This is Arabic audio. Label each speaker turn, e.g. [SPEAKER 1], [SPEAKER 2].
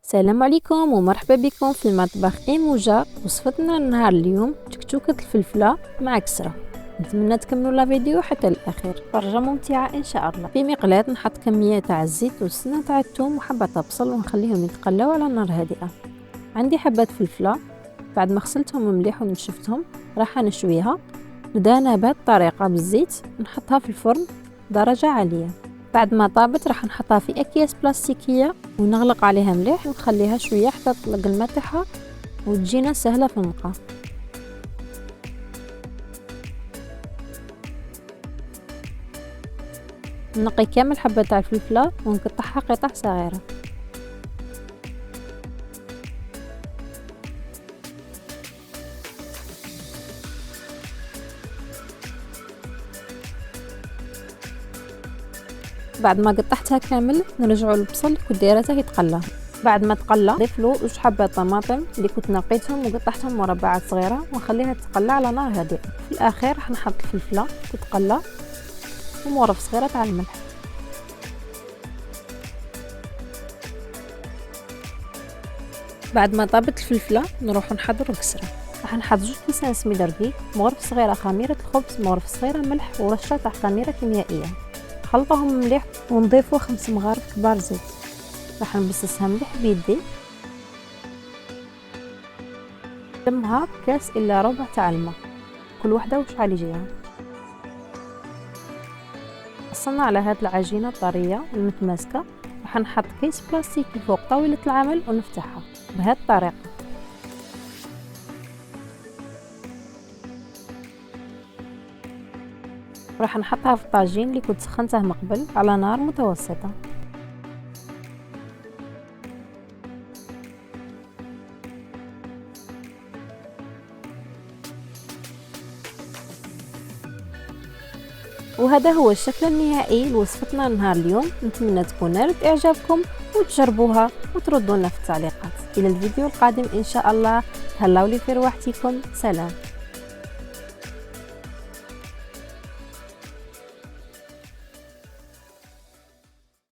[SPEAKER 1] السلام عليكم ومرحبا بكم في المطبخ إيموجا. وصفتنا نهار اليوم تكتوكة الفلفلة مع كسرة. نتمنى تكملوا لا فيديو حتى الاخير، فرجة ممتعة ان شاء الله. في مقلاة نحط كمية تاع الزيت والسنة تاع الثوم وحبة بصل ونخليهم يتقلاو على نار هادئة. عندي حبات فلفلة بعد ما غسلتهم مليح ونشفتهم راح نشويها. ندهنها بهذه الطريقة بالزيت، نحطها في الفرن درجة عالية. بعد ما طابت راح نحطها في اكياس بلاستيكيه ونغلق عليها مليح ونخليها شويه حتى تطلق الماء تاعها وتجينا سهله في النقع. نقي كامل حبه تاع الفلفله ونقطعها قطع صغيره. بعد ما قطعتها كامل نرجعوا للبصل كنت دايرته يتقلى. بعد ما تقلى نضيف له 2 حبات طماطم اللي كنت نقيتهم وقطعتهم مربعات صغيره ونخليها تتقلى على نار هادئه. في الاخير راح نحط الفلفله تتقلى ومغرف صغيره تاع الملح. بعد ما طابت الفلفله نروح نحضر الكسره. راح نحط 2 كيسان سميده رقيق، مغرف صغيره خميره الخبز، مغرف صغيره ملح ورشه تاع خميره كيميائيه. نخلطهم مليح ونضيفوا 5 مغارف كبار زيت. راح نبصصها مليح بيدي، نلمها بكاس الا ربع تاع الماء، كل وحده وشحال يجيها. وصلنا على هاد العجينه الطريه المتماسكه. راح نحط كيس بلاستيكي فوق طاوله العمل ونفتحها بهذه الطريقه. راح نحطها في الطاجين اللي كنت سخنته من قبل على نار متوسطه. وهذا هو الشكل النهائي لوصفتنا نهار اليوم. نتمنى تكون نالت اعجابكم وتجربوها وتردونا في التعليقات. الى الفيديو القادم ان شاء الله. تهلاو لي في رواحتكم. سلام.